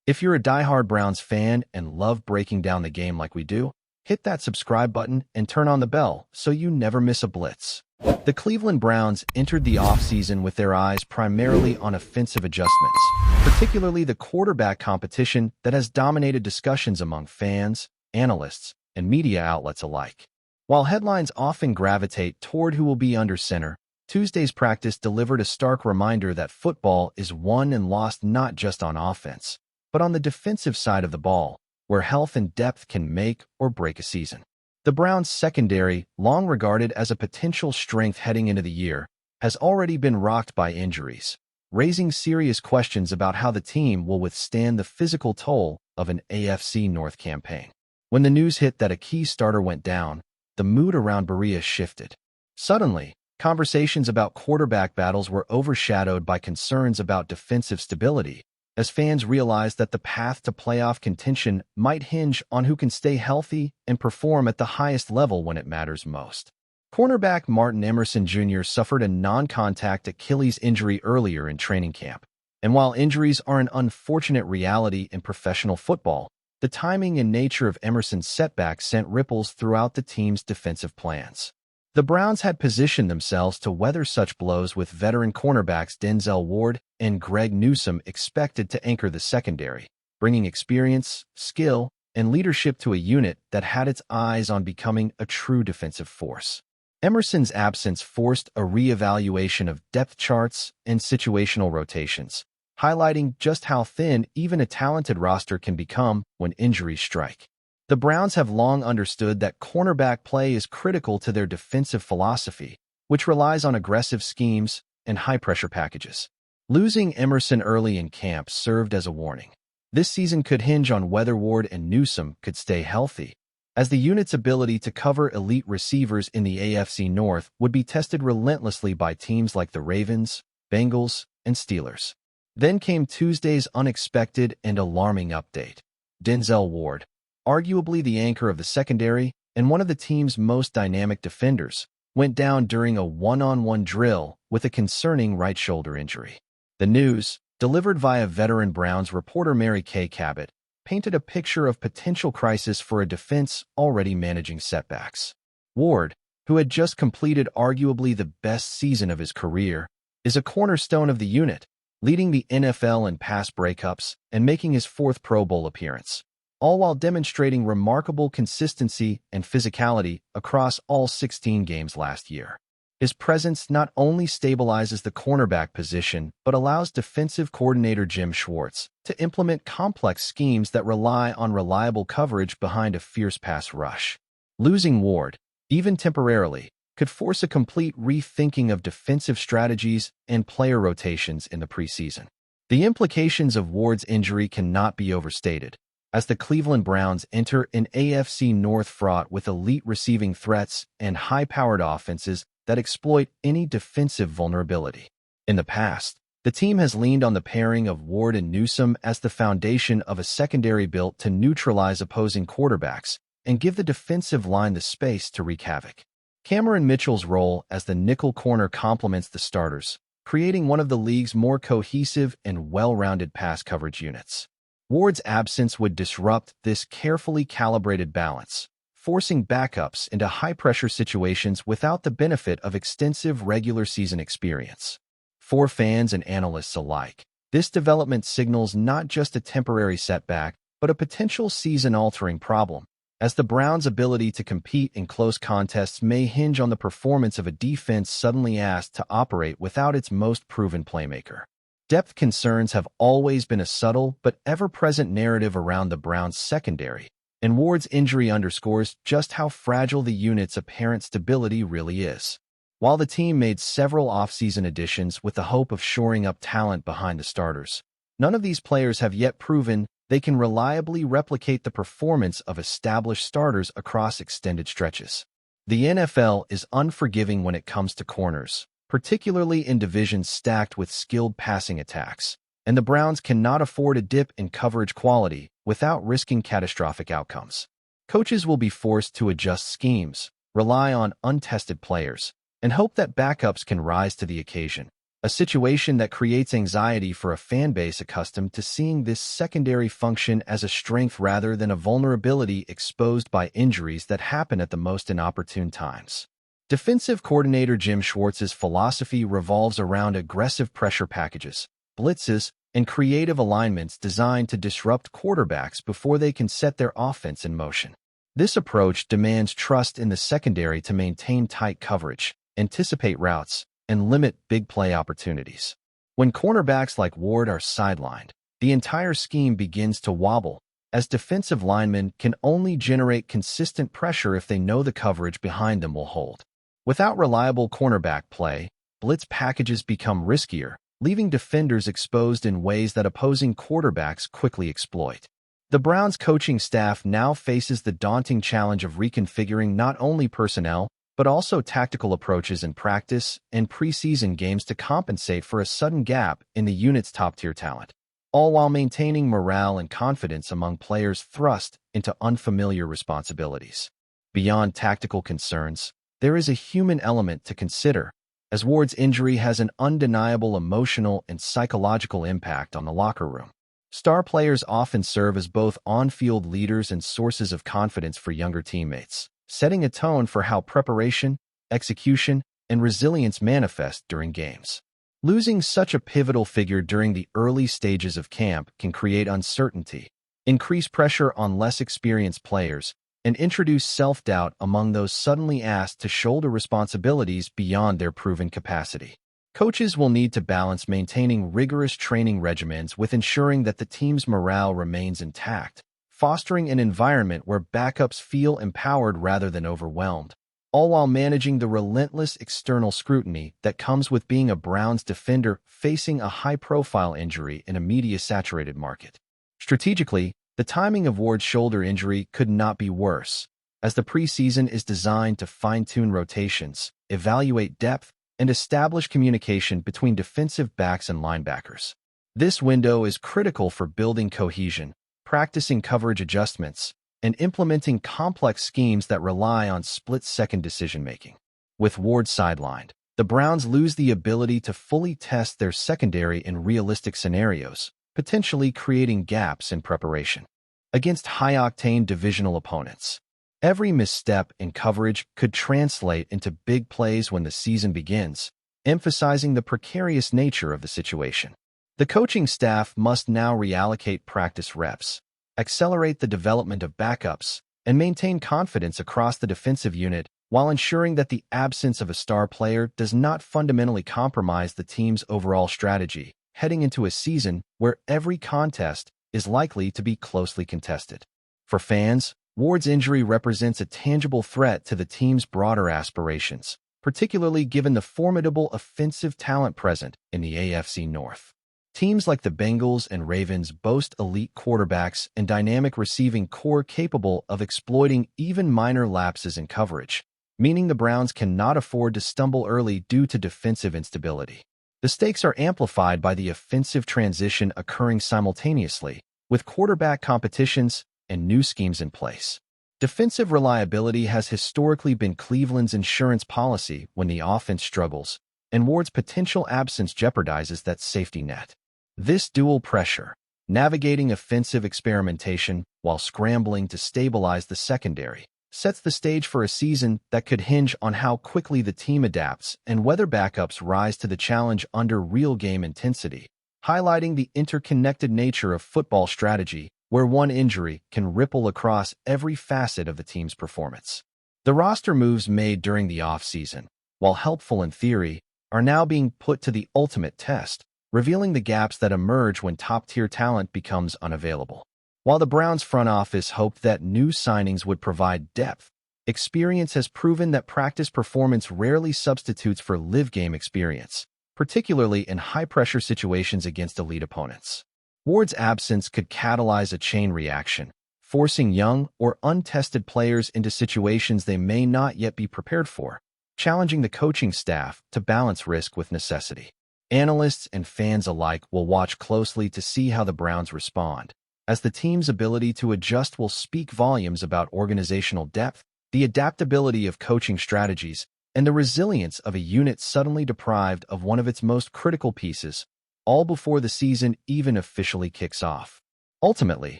If you're a diehard Browns fan and love breaking down the game like we do, hit that subscribe button and turn on the bell so you never miss a blitz. The Cleveland Browns entered the offseason with their eyes primarily on offensive adjustments, particularly the quarterback competition that has dominated discussions among fans, analysts, and media outlets alike. While headlines often gravitate toward who will be under center, Tuesday's practice delivered a stark reminder that football is won and lost not just on offense, but on the defensive side of the ball, where health and depth can make or break a season. The Browns' secondary, long regarded as a potential strength heading into the year, has already been rocked by injuries, raising serious questions about how the team will withstand the physical toll of an AFC North campaign. When the news hit that a key starter went down, the mood around Berea shifted. Suddenly, conversations about quarterback battles were overshadowed by concerns about defensive stability, as fans realized that the path to playoff contention might hinge on who can stay healthy and perform at the highest level when it matters most. Cornerback Martin Emerson Jr. suffered a non-contact Achilles injury earlier in training camp, and while injuries are an unfortunate reality in professional football, the timing and nature of Emerson's setback sent ripples throughout the team's defensive plans. The Browns had positioned themselves to weather such blows with veteran cornerbacks Denzel Ward and Greg Newsome expected to anchor the secondary, bringing experience, skill, and leadership to a unit that had its eyes on becoming a true defensive force. Emerson's absence forced a re-evaluation of depth charts and situational rotations, highlighting just how thin even a talented roster can become when injuries strike. The Browns have long understood that cornerback play is critical to their defensive philosophy, which relies on aggressive schemes and high-pressure packages. Losing Emerson early in camp served as a warning. This season could hinge on whether Ward and Newsome could stay healthy, as the unit's ability to cover elite receivers in the AFC North would be tested relentlessly by teams like the Ravens, Bengals, and Steelers. Then came Tuesday's unexpected and alarming update. Denzel Ward, arguably the anchor of the secondary and one of the team's most dynamic defenders, went down during a one-on-one drill with a concerning right shoulder injury. The news, delivered via veteran Browns reporter Mary Kay Cabot, painted a picture of potential crisis for a defense already managing setbacks. Ward, who had just completed arguably the best season of his career, is a cornerstone of the unit, leading the NFL in pass breakups and making his fourth Pro Bowl appearance, all while demonstrating remarkable consistency and physicality across all 16 games last year. His presence not only stabilizes the cornerback position, but allows defensive coordinator Jim Schwartz to implement complex schemes that rely on reliable coverage behind a fierce pass rush. Losing Ward, even temporarily, could force a complete rethinking of defensive strategies and player rotations in the preseason. The implications of Ward's injury cannot be overstated, as the Cleveland Browns enter an AFC North fraught with elite receiving threats and high-powered offenses that exploit any defensive vulnerability. In the past, the team has leaned on the pairing of Ward and Newsome as the foundation of a secondary built to neutralize opposing quarterbacks and give the defensive line the space to wreak havoc. Cameron Mitchell's role as the nickel corner complements the starters, creating one of the league's more cohesive and well-rounded pass coverage units. Ward's absence would disrupt this carefully calibrated balance, forcing backups into high-pressure situations without the benefit of extensive regular season experience. For fans and analysts alike, this development signals not just a temporary setback, but a potential season-altering problem, as the Browns' ability to compete in close contests may hinge on the performance of a defense suddenly asked to operate without its most proven playmaker. Depth concerns have always been a subtle but ever-present narrative around the Browns' secondary, and Ward's injury underscores just how fragile the unit's apparent stability really is. While the team made several offseason additions with the hope of shoring up talent behind the starters, none of these players have yet proven they can reliably replicate the performance of established starters across extended stretches. The NFL is unforgiving when it comes to corners, particularly in divisions stacked with skilled passing attacks, and the Browns cannot afford a dip in coverage quality without risking catastrophic outcomes. Coaches will be forced to adjust schemes, rely on untested players, and hope that backups can rise to the occasion. a situation that creates anxiety for a fan base accustomed to seeing this secondary function as a strength rather than a vulnerability exposed by injuries that happen at the most inopportune times. Defensive coordinator Jim Schwartz's philosophy revolves around aggressive pressure packages, blitzes, and creative alignments designed to disrupt quarterbacks before they can set their offense in motion. This approach demands trust in the secondary to maintain tight coverage, anticipate routes, and limit big play opportunities. When cornerbacks like Ward are sidelined, the entire scheme begins to wobble, as defensive linemen can only generate consistent pressure if they know the coverage behind them will hold. Without reliable cornerback play, blitz packages become riskier, leaving defenders exposed in ways that opposing quarterbacks quickly exploit. The Browns coaching staff now faces the daunting challenge of reconfiguring not only personnel, but also tactical approaches in practice and preseason games to compensate for a sudden gap in the unit's top-tier talent, all while maintaining morale and confidence among players thrust into unfamiliar responsibilities. Beyond tactical concerns, there is a human element to consider, as Ward's injury has an undeniable emotional and psychological impact on the locker room. Star players often serve as both on-field leaders and sources of confidence for younger teammates, setting a tone for how preparation, execution, and resilience manifest during games. Losing such a pivotal figure during the early stages of camp can create uncertainty, increase pressure on less experienced players, and introduce self-doubt among those suddenly asked to shoulder responsibilities beyond their proven capacity. Coaches will need to balance maintaining rigorous training regimens with ensuring that the team's morale remains intact, fostering an environment where backups feel empowered rather than overwhelmed, all while managing the relentless external scrutiny that comes with being a Browns defender facing a high-profile injury in a media-saturated market. Strategically, the timing of Ward's shoulder injury could not be worse, as the preseason is designed to fine-tune rotations, evaluate depth, and establish communication between defensive backs and linebackers. This window is critical for building cohesion, practicing coverage adjustments, and implementing complex schemes that rely on split-second decision-making. With Ward sidelined, the Browns lose the ability to fully test their secondary in realistic scenarios, potentially creating gaps in preparation. Against high-octane divisional opponents, every misstep in coverage could translate into big plays when the season begins, emphasizing the precarious nature of the situation. The coaching staff must now reallocate practice reps, accelerate the development of backups, and maintain confidence across the defensive unit while ensuring that the absence of a star player does not fundamentally compromise the team's overall strategy, heading into a season where every contest is likely to be closely contested. For fans, Ward's injury represents a tangible threat to the team's broader aspirations, particularly given the formidable offensive talent present in the AFC North. Teams like the Bengals and Ravens boast elite quarterbacks and dynamic receiving core capable of exploiting even minor lapses in coverage, meaning the Browns cannot afford to stumble early due to defensive instability. The stakes are amplified by the offensive transition occurring simultaneously, with quarterback competitions and new schemes in place. Defensive reliability has historically been Cleveland's insurance policy when the offense struggles, and Ward's potential absence jeopardizes that safety net. This dual pressure, navigating offensive experimentation while scrambling to stabilize the secondary, sets the stage for a season that could hinge on how quickly the team adapts and whether backups rise to the challenge under real game intensity, highlighting the interconnected nature of football strategy where one injury can ripple across every facet of the team's performance. The roster moves made during the offseason, while helpful in theory, are now being put to the ultimate test, revealing the gaps that emerge when top-tier talent becomes unavailable. While the Browns front office hoped that new signings would provide depth, experience has proven that practice performance rarely substitutes for live-game experience, particularly in high-pressure situations against elite opponents. Ward's absence could catalyze a chain reaction, forcing young or untested players into situations they may not yet be prepared for, challenging the coaching staff to balance risk with necessity. Analysts and fans alike will watch closely to see how the Browns respond, as the team's ability to adjust will speak volumes about organizational depth, the adaptability of coaching strategies, and the resilience of a unit suddenly deprived of one of its most critical pieces, all before the season even officially kicks off. Ultimately,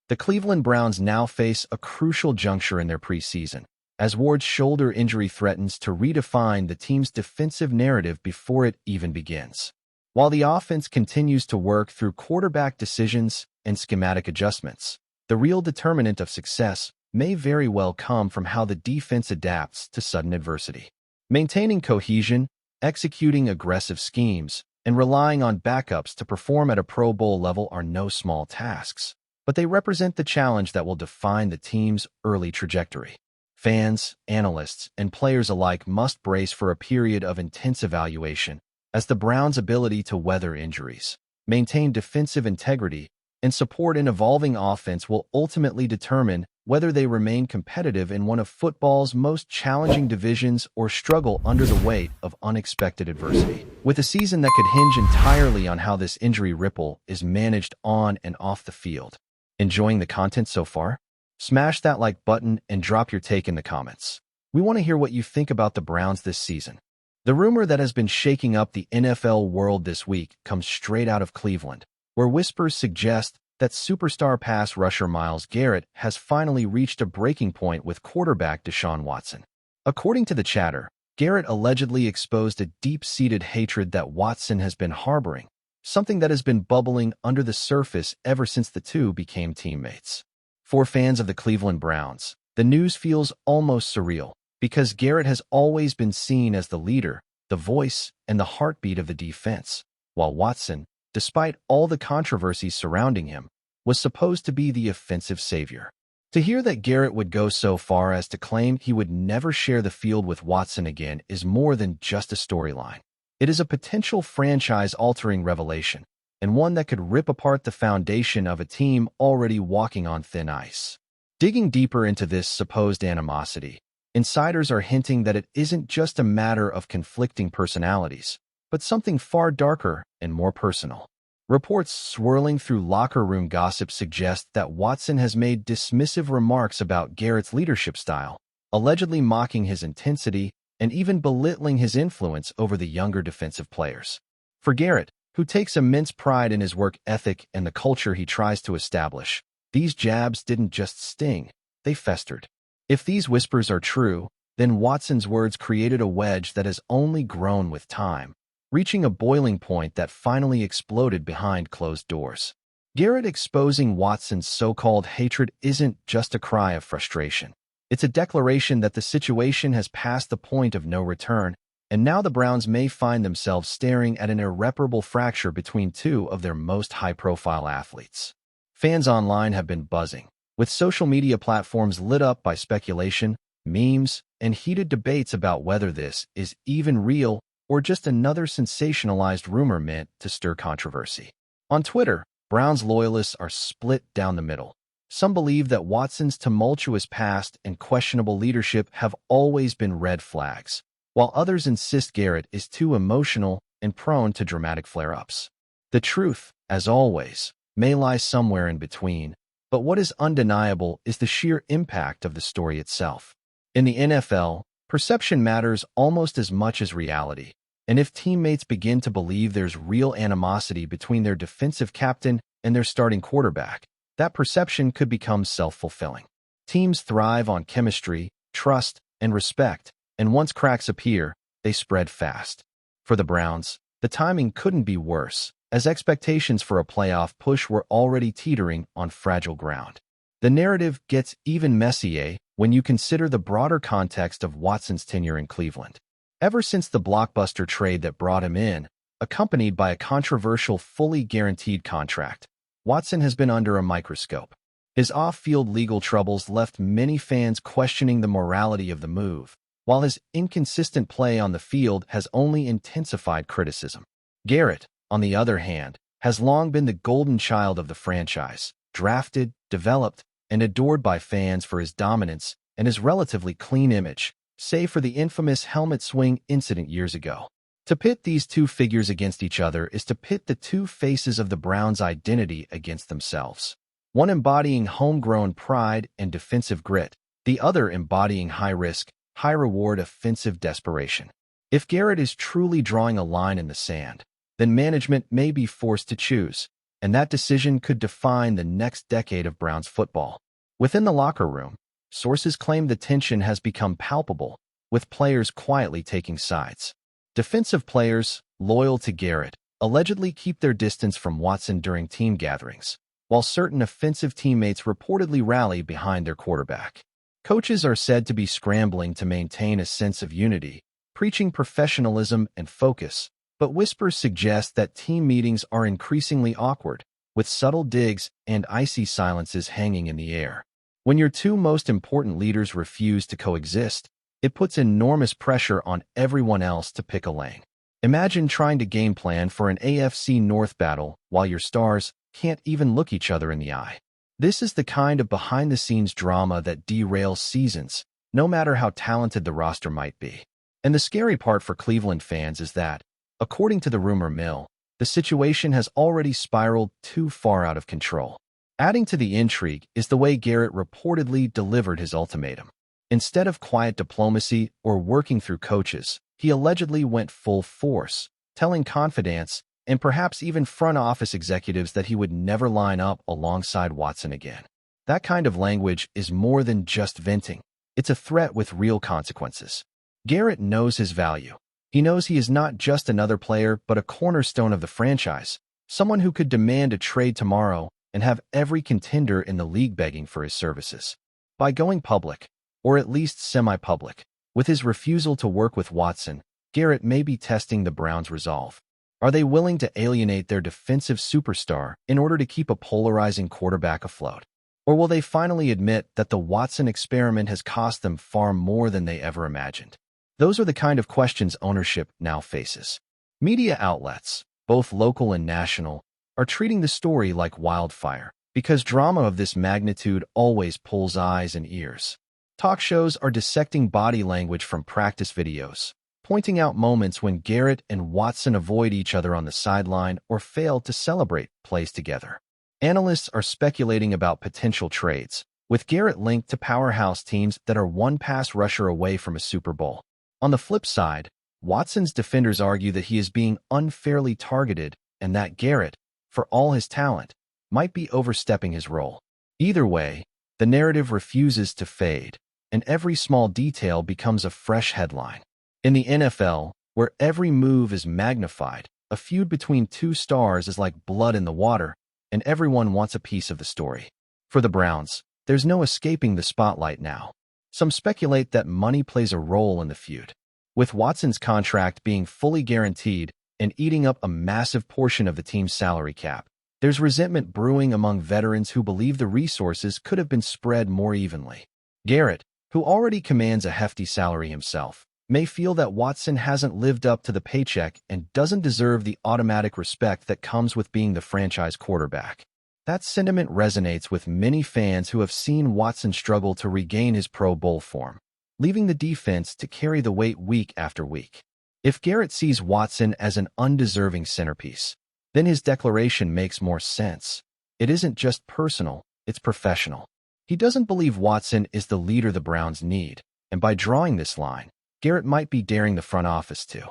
the Cleveland Browns now face a crucial juncture in their preseason, as Ward's shoulder injury threatens to redefine the team's defensive narrative before it even begins. While the offense continues to work through quarterback decisions and schematic adjustments, the real determinant of success may very well come from how the defense adapts to sudden adversity. Maintaining cohesion, executing aggressive schemes, and relying on backups to perform at a Pro Bowl level are no small tasks, but they represent the challenge that will define the team's early trajectory. Fans, analysts, and players alike must brace for a period of intense evaluation, as the Browns' ability to weather injuries, maintain defensive integrity, and support an evolving offense will ultimately determine whether they remain competitive in one of football's most challenging divisions or struggle under the weight of unexpected adversity. With a season that could hinge entirely on how this injury ripple is managed on and off the field. Enjoying the content so far? Smash that like button and drop your take in the comments. We want to hear what you think about the Browns this season. The rumor that has been shaking up the NFL world this week comes straight out of Cleveland, where whispers suggest that superstar pass rusher Myles Garrett has finally reached a breaking point with quarterback Deshaun Watson. According to the chatter, Garrett allegedly exposed a deep-seated hatred that Watson has been harboring, something that has been bubbling under the surface ever since the two became teammates. For fans of the Cleveland Browns, the news feels almost surreal, because Garrett has always been seen as the leader, the voice, and the heartbeat of the defense, while Watson, despite all the controversies surrounding him, was supposed to be the offensive savior. To hear that Garrett would go so far as to claim he would never share the field with Watson again is more than just a storyline. It is a potential franchise-altering revelation, and one that could rip apart the foundation of a team already walking on thin ice. Digging deeper into this supposed animosity, insiders are hinting that it isn't just a matter of conflicting personalities, but something far darker and more personal. Reports swirling through locker room gossip suggest that Watson has made dismissive remarks about Garrett's leadership style, allegedly mocking his intensity and even belittling his influence over the younger defensive players. For Garrett, who takes immense pride in his work ethic and the culture he tries to establish, these jabs didn't just sting, they festered. If these whispers are true, then Watson's words created a wedge that has only grown with time, reaching a boiling point that finally exploded behind closed doors. Garrett exposing Watson's so-called hatred isn't just a cry of frustration. It's a declaration that the situation has passed the point of no return, and now the Browns may find themselves staring at an irreparable fracture between two of their most high-profile athletes. Fans online have been buzzing, with social media platforms lit up by speculation, memes, and heated debates about whether this is even real or just another sensationalized rumor meant to stir controversy. On Twitter, Browns loyalists are split down the middle. Some believe that Watson's tumultuous past and questionable leadership have always been red flags, while others insist Garrett is too emotional and prone to dramatic flare-ups. The truth, as always, may lie somewhere in between, but what is undeniable is the sheer impact of the story itself. In the NFL, perception matters almost as much as reality, and if teammates begin to believe there's real animosity between their defensive captain and their starting quarterback, that perception could become self-fulfilling. Teams thrive on chemistry, trust, and respect, and once cracks appear, they spread fast. For the Browns, the timing couldn't be worse, as expectations for a playoff push were already teetering on fragile ground. The narrative gets even messier when you consider the broader context of Watson's tenure in Cleveland. Ever since the blockbuster trade that brought him in, accompanied by a controversial fully guaranteed contract, Watson has been under a microscope. His off-field legal troubles left many fans questioning the morality of the move, while his inconsistent play on the field has only intensified criticism. Garrett, on the other hand, has long been the golden child of the franchise, drafted, developed, and adored by fans for his dominance and his relatively clean image, save for the infamous helmet swing incident years ago. To pit these two figures against each other is to pit the two faces of the Browns' identity against themselves. One embodying homegrown pride and defensive grit, the other embodying high-risk, high-reward offensive desperation. If Garrett is truly drawing a line in the sand, then management may be forced to choose, and that decision could define the next decade of Browns football. Within the locker room, sources claim the tension has become palpable, with players quietly taking sides. Defensive players, loyal to Garrett, allegedly keep their distance from Watson during team gatherings, while certain offensive teammates reportedly rally behind their quarterback. Coaches are said to be scrambling to maintain a sense of unity, preaching professionalism and focus, but whispers suggest that team meetings are increasingly awkward, with subtle digs and icy silences hanging in the air. When your two most important leaders refuse to coexist, it puts enormous pressure on everyone else to pick a lane. Imagine trying to game plan for an AFC North battle while your stars can't even look each other in the eye. This is the kind of behind-the-scenes drama that derails seasons, no matter how talented the roster might be. And the scary part for Cleveland fans is that, according to the rumor mill, the situation has already spiraled too far out of control. Adding to the intrigue is the way Garrett reportedly delivered his ultimatum. Instead of quiet diplomacy or working through coaches, he allegedly went full force, telling confidants and perhaps even front office executives that he would never line up alongside Watson again. That kind of language is more than just venting. It's a threat with real consequences. Garrett knows his value. He knows he is not just another player but a cornerstone of the franchise, someone who could demand a trade tomorrow and have every contender in the league begging for his services. By going public, or at least semi-public, with his refusal to work with Watson, Garrett may be testing the Browns' resolve. Are they willing to alienate their defensive superstar in order to keep a polarizing quarterback afloat? Or will they finally admit that the Watson experiment has cost them far more than they ever imagined? Those are the kind of questions ownership now faces. Media outlets, both local and national, are treating the story like wildfire, because drama of this magnitude always pulls eyes and ears. Talk shows are dissecting body language from practice videos, pointing out moments when Garrett and Watson avoid each other on the sideline or fail to celebrate plays together. Analysts are speculating about potential trades, with Garrett linked to powerhouse teams that are one pass rusher away from a Super Bowl. On the flip side, Watson's defenders argue that he is being unfairly targeted and that Garrett, for all his talent, might be overstepping his role. Either way, the narrative refuses to fade, and every small detail becomes a fresh headline. In the NFL, where every move is magnified, a feud between two stars is like blood in the water, and everyone wants a piece of the story. For the Browns, there's no escaping the spotlight now. Some speculate that money plays a role in the feud. With Watson's contract being fully guaranteed and eating up a massive portion of the team's salary cap, there's resentment brewing among veterans who believe the resources could have been spread more evenly. Garrett, who already commands a hefty salary himself, may feel that Watson hasn't lived up to the paycheck and doesn't deserve the automatic respect that comes with being the franchise quarterback. That sentiment resonates with many fans who have seen Watson struggle to regain his Pro Bowl form, leaving the defense to carry the weight week after week. If Garrett sees Watson as an undeserving centerpiece, then his declaration makes more sense. It isn't just personal, it's professional. He doesn't believe Watson is the leader the Browns need, and by drawing this line, Garrett might be daring the front office to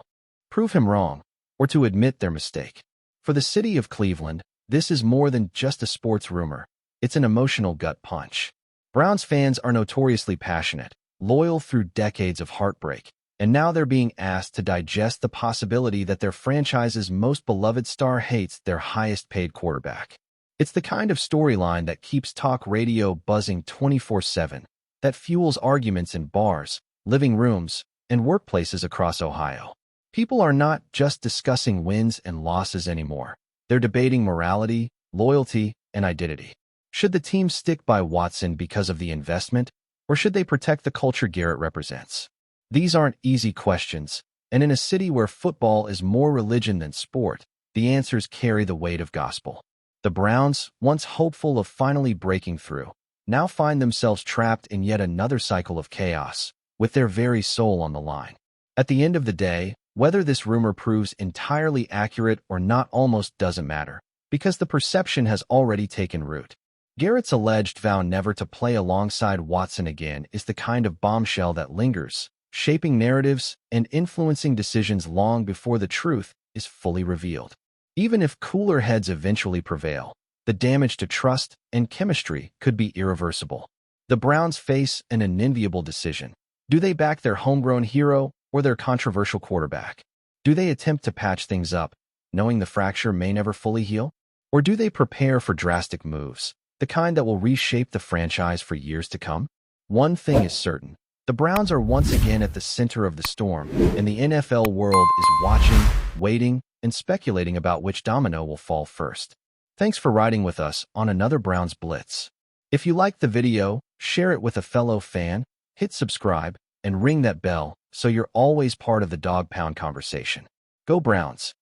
prove him wrong or to admit their mistake. For the city of Cleveland, this is more than just a sports rumor. It's an emotional gut punch. Browns fans are notoriously passionate, loyal through decades of heartbreak, and now they're being asked to digest the possibility that their franchise's most beloved star hates their highest-paid quarterback. It's the kind of storyline that keeps talk radio buzzing 24/7, that fuels arguments in bars, living rooms, and workplaces across Ohio. People are not just discussing wins and losses anymore. They're debating morality, loyalty, and identity. Should the team stick by Watson because of the investment, or should they protect the culture Garrett represents? These aren't easy questions, and in a city where football is more religion than sport, the answers carry the weight of gospel. The Browns, once hopeful of finally breaking through, now find themselves trapped in yet another cycle of chaos, with their very soul on the line. At the end of the day, whether this rumor proves entirely accurate or not almost doesn't matter, because the perception has already taken root. Garrett's alleged vow never to play alongside Watson again is the kind of bombshell that lingers, shaping narratives and influencing decisions long before the truth is fully revealed. Even if cooler heads eventually prevail, the damage to trust and chemistry could be irreversible. The Browns face an unenviable decision. Do they back their homegrown hero or their controversial quarterback? Do they attempt to patch things up, knowing the fracture may never fully heal? Or do they prepare for drastic moves, the kind that will reshape the franchise for years to come? One thing is certain. The Browns are once again at the center of the storm, and the NFL world is watching, waiting, and speculating about which domino will fall first. Thanks for riding with us on another Browns Blitz. If you liked the video, share it with a fellow fan, hit subscribe, and ring that bell so you're always part of the Dawg Pound conversation. Go Browns!